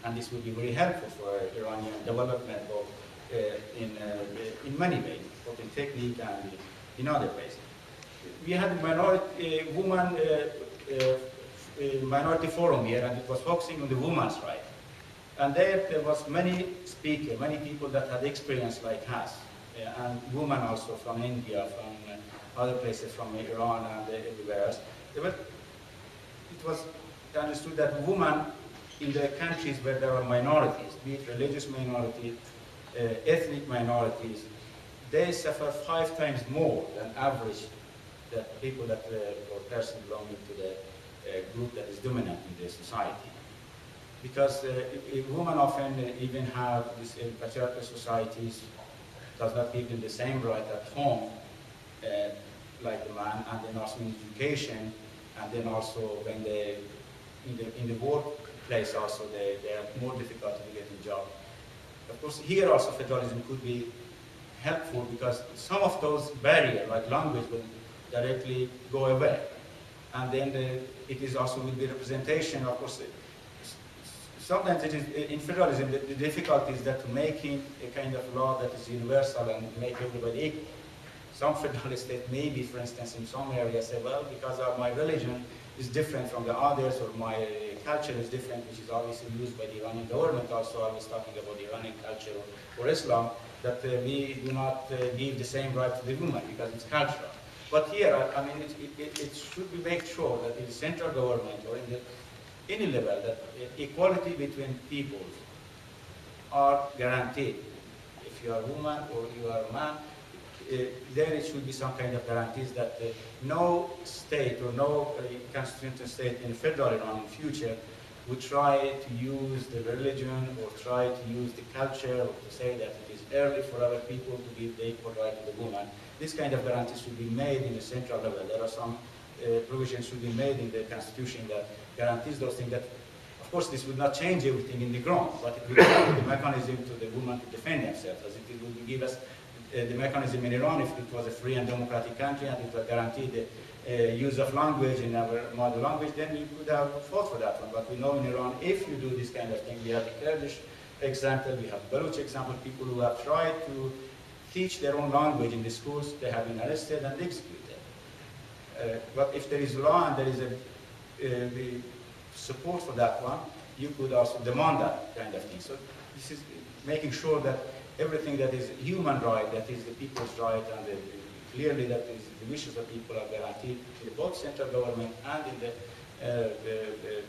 And this would be very helpful for Iranian development both in many ways, both in technique and in other ways. We had a minority forum here, and it was focusing on the women's rights. And there was many speakers, many people that had experience like us, and women also from India, from other places, from Iran and everywhere else. It was understood that women in the countries where there are minorities, be it religious minorities, ethnic minorities, they suffer 5 times more than average that people that or person belonging to the group that is dominant in the society. Because women often even have these patriarchal societies, does not give them the same right at home like the man, and then also in education, and then also when they in the workplace also they are more difficult to get a job. Of course, here also federalism could be helpful because some of those barriers, like language, will directly go away. And then it is also will be representation. Of course, sometimes it is in federalism the difficulty is that making a kind of law that is universal and make everybody equal. Some federalist states maybe, for instance, in some areas say, well, because of my religion is different from the others, or my culture is different, which is obviously used by the Iranian government also, always talking about the Iranian culture or Islam, that we do not give the same right to the woman because it's cultural. But here, I mean, it should be made sure that in the central government or in any level that equality between peoples are guaranteed. If you are a woman or you are a man, then it should be some kind of guarantees that no state or no constitutional state in federal Iran in future would try to use the religion or try to use the culture or to say that it is early for other people to give the equal right to the woman. This kind of guarantees should be made in the central level. There are some provisions should be made in the constitution that guarantees those things. That, of course, this would not change everything in the ground, but it will give the mechanism to the women to defend themselves, as it would give us the mechanism in Iran if it was a free and democratic country and it would guarantee the use of language in our mother language, then we could have fought for that one. But we know in Iran, if you do this kind of thing, we have the Kurdish example, we have Baluch example, people who have tried to teach their own language in the schools, they have been arrested and executed. But if there is law and there is a support for that one, you could also demand that kind of thing. So this is making sure that everything that is human right, that is the people's right, and clearly that is the wishes of people are guaranteed in both central government and in the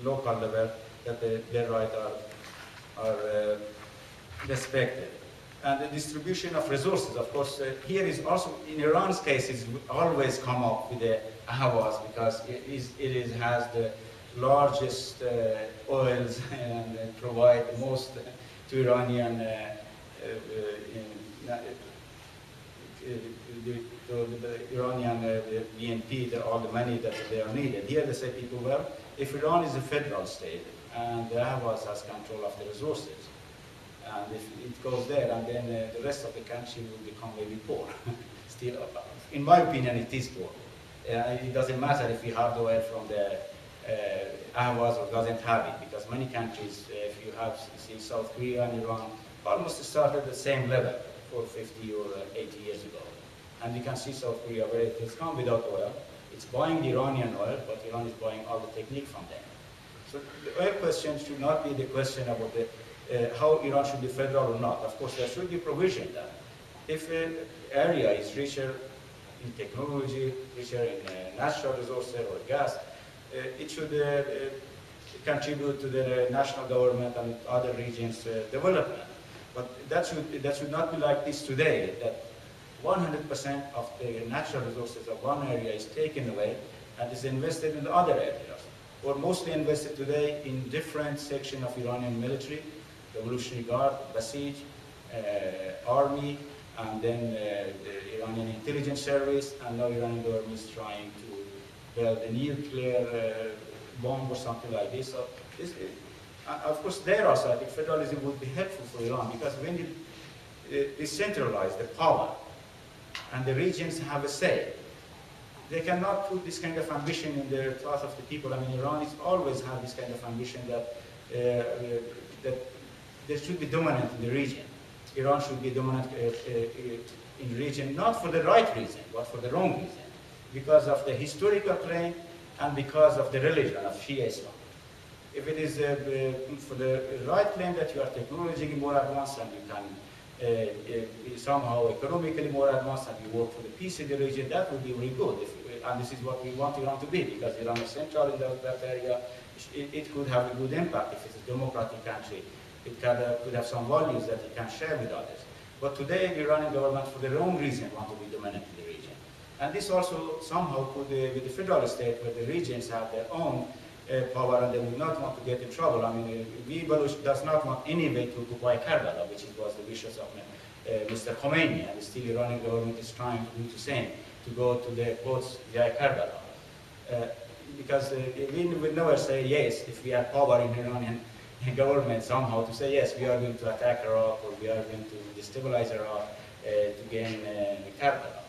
local level, that their rights are respected. And the distribution of resources, of course, here is also, in Iran's case, it's always come up with the Ahvaz because it has the largest oils and provide the most to Iranian the Iranian BNP, all the money that they are needed. Here they say people, well, if Iran is a federal state and the Ahvaz has control of the resources, and if it goes there, and then the rest of the country will become maybe poor. Still, in my opinion, it is poor. It doesn't matter if we have the oil from the Ahvaz or doesn't have it, because many countries, if you have, see, South Korea and Iran, almost started at the same level for 50 or 80 years ago. And you can see South Korea where it has come without oil. It's buying the Iranian oil, but Iran is buying all the technique from them. So the oil question should not be the question about how Iran should be federal or not. Of course, there should be provision that if an area is richer in technology, richer in natural resources or gas, it should contribute to the national government and other regions' development. But that should not be like this today, that 100% of the natural resources of one area is taken away and is invested in the other areas, or mostly invested today in different sections of Iranian military, Revolutionary Guard, Basij, Army, and then the Iranian intelligence service, and now Iranian government is trying to build a nuclear bomb or something like this. So this, of course, there also I think federalism would be helpful for Iran, because when you decentralize the power and the regions have a say, they cannot put this kind of ambition in the thought of the people. I mean, Iran has always had this kind of ambition that that they should be dominant in the region. Iran should be dominant in the region, not for the right reason, but for the wrong reason, because of the historical claim and because of the religion of Shia Islam. If it is for the right claim that you are technologically more advanced and you can somehow economically more advanced and you work for the peace in the region, that would be really good. And this is what we want Iran to be, because Iran is central in that area. It could have a good impact if it's a democratic country. It could have some values that it can share with others. But today, the Iranian government, for the wrong reason, want to be dominant in the region. And this also somehow could, with the federal state, where the regions have their own power and they would not want to get in trouble. I mean, we Baluch does not want any way to occupy Karbala, which was the wishes of Mr. Khomeini, and still the Iranian government is trying to do the same, to go to the courts via Karbala. Because we will never say yes if we have power in Iranian government somehow to say yes, we are going to attack Iraq or we are going to destabilize Iraq to gain Karbala.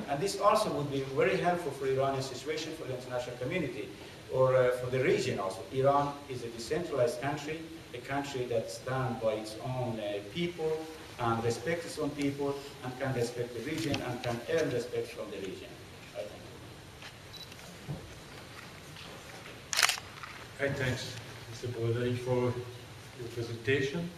And this also would be very helpful for Iranian situation, for the international community, or for the region also. Iran is a decentralized country, a country that stands by its own people and respects its own people and can respect the region and can earn respect from the region. Hi, thanks, Mr. Boladai, for your presentation.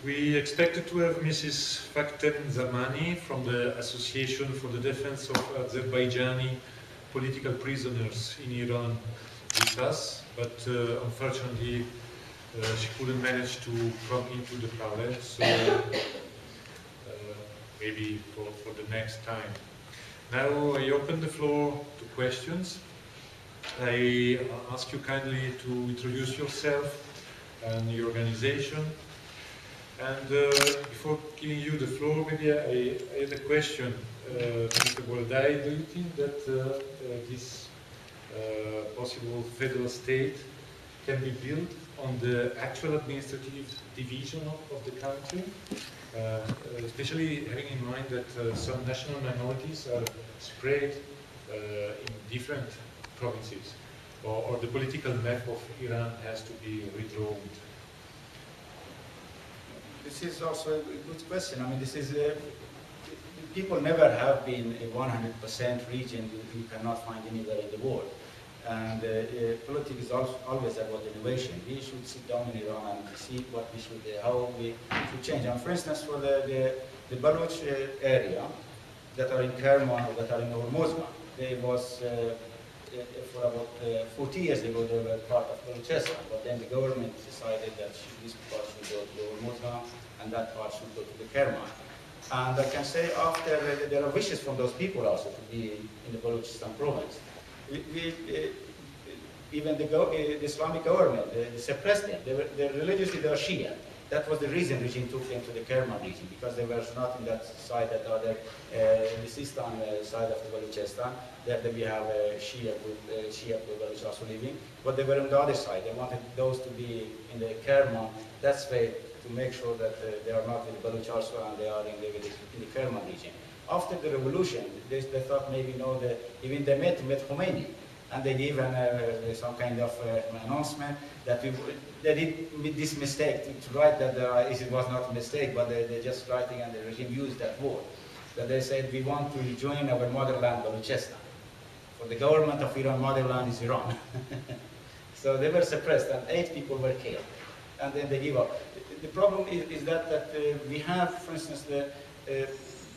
We expected to have Mrs. Fakten Zamani from the Association for the Defense of Azerbaijani Political Prisoners in Iran with us, but unfortunately she couldn't manage to come into the panel, so maybe for the next time. Now I open the floor to questions. I ask you kindly to introduce yourself and your organization. And before giving you the floor, maybe I had a question. Mr. Boladai, do you think that this possible federal state can be built on the actual administrative division of the country? Especially having in mind that some national minorities are spread in different provinces, or the political map of Iran has to be redrawn? This is also a good question. I mean, this is people never have been a 100% region you cannot find anywhere in the world. And politics is always about innovation. We should sit down in Iran and see what we should, how we should change. And for instance, for the Baluch area that are in Kerman or that are in Hormozgan, there was for about 40 years ago, they were part of Balochistan, but then the government decided that this part should go to Hormozgan and that part should go to the Kerman. And I can say after, there are wishes from those people also to be in the Balochistan province. Even the Islamic government, they suppressed them. They religiously they were Shia. That was the reason regime took them to the Kerman region, because they were not in that side, that other, the Sistan side of the Balochistan, that we have a Shia group, Baluch also living, but they were on the other side. They wanted those to be in the Kerman. That's way to make sure that they are not in the Baluch also, and they are in the Kerman region. After the revolution, they thought maybe, even they met Khomeini, and they gave some kind of announcement that they did this mistake to write that it was not a mistake, but they're just writing, and the regime used that word. That they said, we want to rejoin our motherland, Balochistan. For the government of Iran, motherland is Iran. So they were suppressed, and 8 people were killed, and then they give up. The problem is that we have, for instance,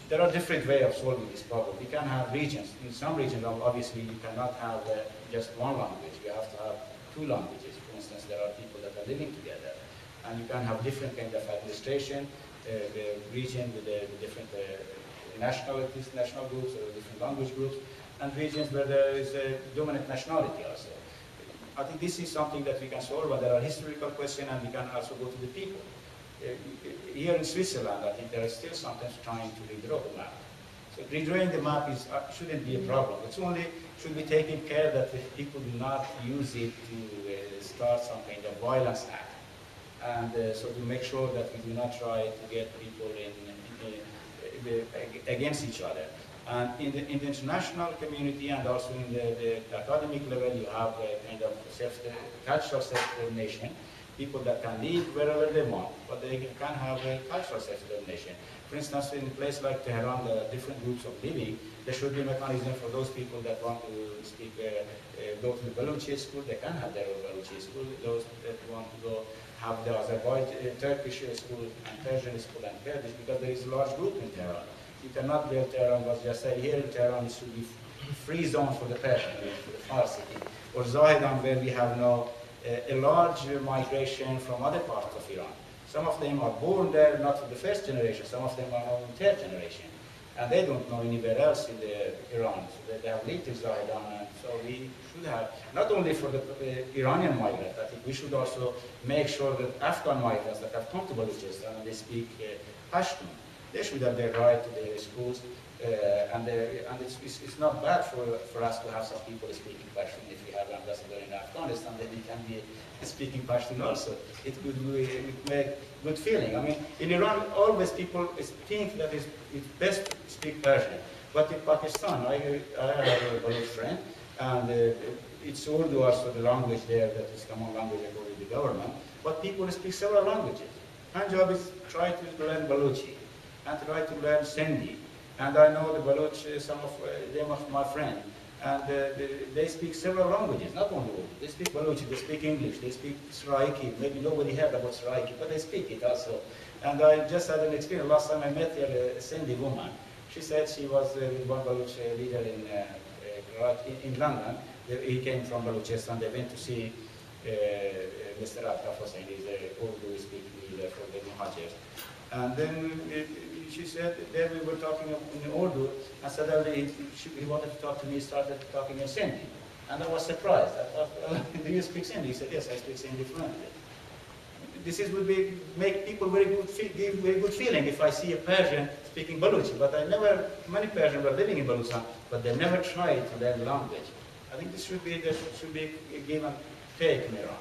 there are different ways of solving this problem. We can have regions. In some regions, obviously, you cannot have just one language. You have to have 2 languages. For instance, there are people that are living together. And you can have different kind of administration, the region with the different nationalities, national groups, or different language groups, and regions where there is a dominant nationality also. I think this is something that we can solve, but there are historical questions, and we can also go to the people. Here in Switzerland, I think there is still sometimes trying to redraw the map. So redrawing the map shouldn't be a problem. It's only should be taken care that the people do not use it to start some kind of violence act. And so to make sure that we do not try to get people against each other. And in the international community and also in the academic level, you have a kind of cultural self-determination. people that can live wherever they want, but they can have a cultural self-determination. For instance, in a place like Tehran, there are different groups of living. There should be a mechanism for those people that want to speak, go to the Baluchi school, they can have their own Baluchi school. Those that want to go have the Azerbaijan, Turkish school and Persian school and Kurdish, because there is a large group in Tehran. You cannot build Tehran, but just say here in Tehran it should be free zone for the Persian, for the Farsi, or Zahedan, where we have now a large migration from other parts of Iran. Some of them are born there, not for the first generation, some of them are now in third generation. And they don't know anywhere else in Iran, so they have lived in Zahedan, and so we should have, not only for the Iranian migrants, I think we should also make sure that Afghan migrants that have come to Balochistan and they speak Pashtun, they should have their right to their schools, and it's not bad for us to have some people speaking Pashtun. If we have an ambassador in Afghanistan, then he can be speaking Pashtun also. It would make good feeling. I mean, in Iran, always people think that it's best to speak Persian. But in Pakistan, I have a Baloch friend, and it's Urdu also the language there that is common language according to the government. But people speak several languages. Punjabis try to learn Balochi and try to learn Sindhi. And I know the Baloch, some of them are my friend. And they speak several languages, not only Urdu. They speak Balochi, they speak English, they speak Saraiki. Maybe nobody heard about Saraiki, but they speak it also. And I just had an experience. Last time I met here, a Sindhi woman. She said she was with one Baloch leader in London. He came from Balochistan. They went to see Mr. Hussain. He's an Urdu speaking leader for the Muhajirs. And then she said, there we were talking in Urdu, and suddenly he wanted to talk to me, started talking in Sindhi. And I was surprised. I thought, well, do you speak Sindhi? He said, yes, I speak Sindhi fluently. This would make people give very good feeling if I see a Persian speaking Baluchi. But many Persians were living in Baluchistan, but they never tried to learn the language. I think there should be a give and take in Iran.